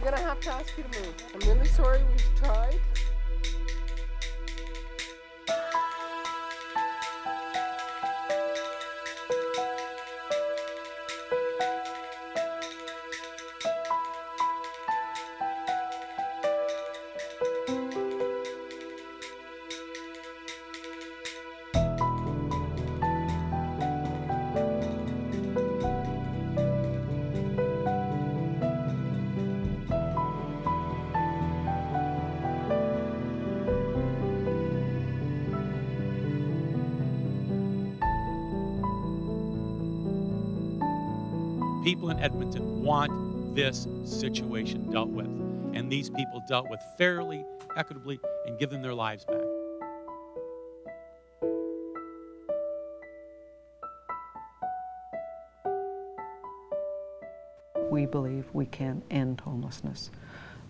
gonna have to ask you to move. I'm really sorry, we've tried. People in Edmonton want this situation dealt with, and these people dealt with fairly, equitably, and give them their lives back. We believe we can end homelessness,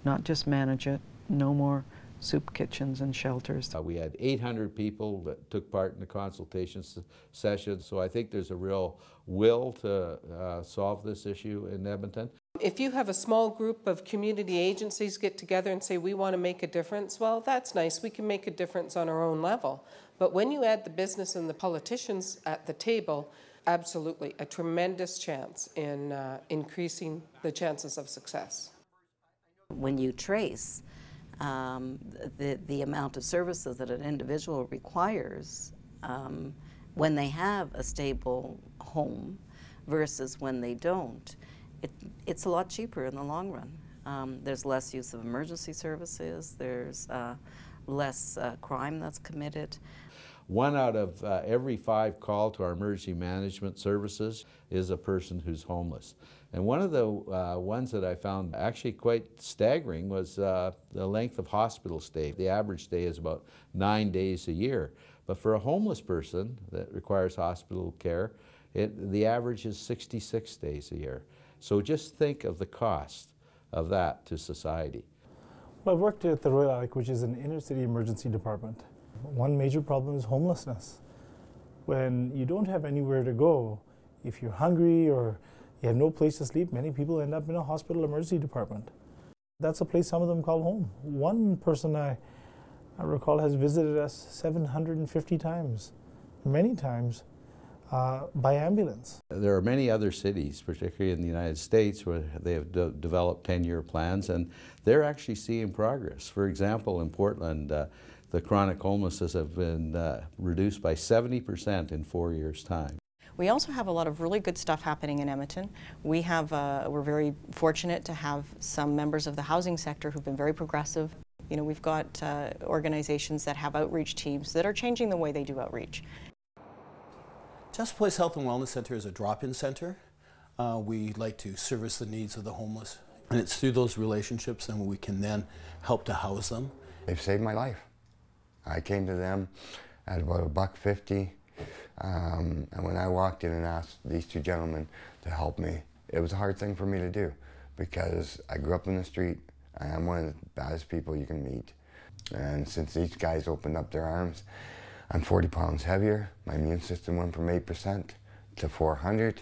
not just manage it, no more soup kitchens and shelters. We had 800 people that took part in the consultation session, so I think there's a real will to solve this issue in Edmonton. If you have a small group of community agencies get together and say we want to make a difference, well, that's nice. We can make a difference on our own level. But when you add the business and the politicians at the table, absolutely a tremendous chance in increasing the chances of success. When you trace the amount of services that an individual requires when they have a stable home versus when they don't, it's a lot cheaper in the long run. There's less use of emergency services, there's less crime that's committed. 1 out of every 5 called to our emergency management services is a person who's homeless. And one of the ones that I found actually quite staggering was the length of hospital stay. The average stay is about 9 days a year. But for a homeless person that requires hospital care, the average is 66 days a year. So just think of the cost of that to society. Well, I've worked at the Royal Attic, which is an inner city emergency department. One major problem is homelessness. When you don't have anywhere to go, if you're hungry or you have no place to sleep, many people end up in a hospital emergency department. That's a place some of them call home. One person I recall has visited us 750 times, many times by ambulance. There are many other cities, particularly in the United States, where they have developed 10-year plans, and they're actually seeing progress. For example, in Portland, the chronic homelessness have been reduced by 70% in 4 years' time. We also have a lot of really good stuff happening in Edmonton. We're very fortunate to have some members of the housing sector who've been very progressive. You know, we've got organizations that have outreach teams that are changing the way they do outreach. Just Place Health and Wellness Center is a drop-in center. We like to service the needs of the homeless, and it's through those relationships that we can then help to house them. They've saved my life. I came to them at about $1.50. And when I walked in and asked these 2 gentlemen to help me, it was a hard thing for me to do because I grew up in the street. I am one of the baddest people you can meet. And since these guys opened up their arms, I'm 40 pounds heavier. My immune system went from 8% to 400.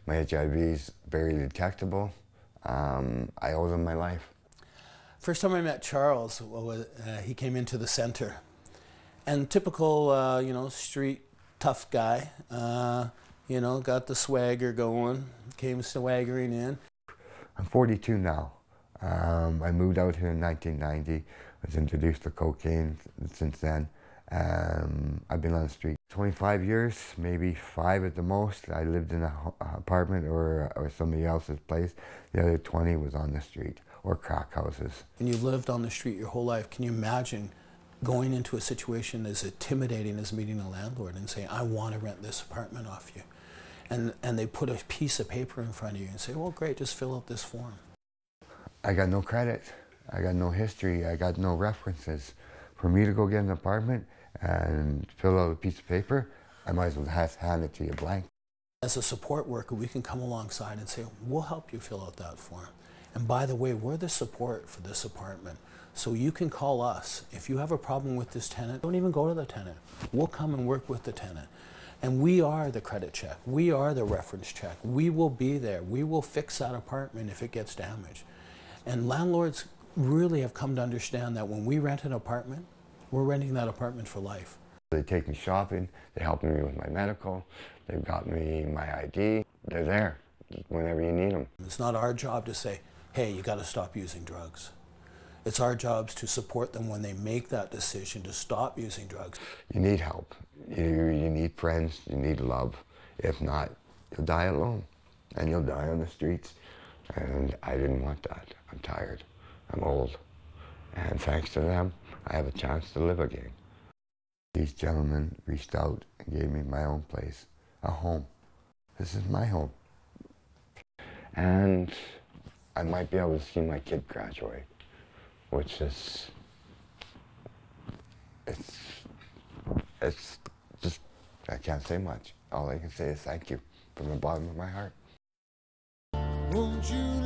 My HIV is very detectable. I owe them my life. First time I met Charles, he came into the center. And typical, you know, street tough guy, you know, got the swagger going, came swaggering in. I'm 42 now. I moved out here in 1990, was introduced to cocaine since then. I've been on the street 25 years, maybe 5 at the most. I lived in an apartment or somebody else's place. The other 20 was on the street or crack houses. And you lived on the street your whole life. Can you imagine going into a situation as intimidating as meeting a landlord and saying, I want to rent this apartment off you? And they put a piece of paper in front of you and say, well, great, just fill out this form. I got no credit. I got no history. I got no references. For me to go get an apartment and fill out a piece of paper, I might as well hand it to you blank. As a support worker, we can come alongside and say, we'll help you fill out that form. And by the way, we're the support for this apartment. So you can call us. If you have a problem with this tenant, don't even go to the tenant. We'll come and work with the tenant. And we are the credit check. We are the reference check. We will be there. We will fix that apartment if it gets damaged. And landlords really have come to understand that when we rent an apartment, we're renting that apartment for life. They take me shopping, they help me with my medical, they've got me my ID, they're there whenever you need them. It's not our job to say, hey, you got to stop using drugs. It's our jobs to support them when they make that decision to stop using drugs. You need help, you need friends, you need love. If not, you'll die alone and you'll die on the streets. And I didn't want that. I'm tired, I'm old. And thanks to them, I have a chance to live again. These gentlemen reached out and gave me my own place, a home. This is my home. And I might be able to see my kid graduate, which is, it's just, I can't say much. All I can say is thank you from the bottom of my heart. Won't you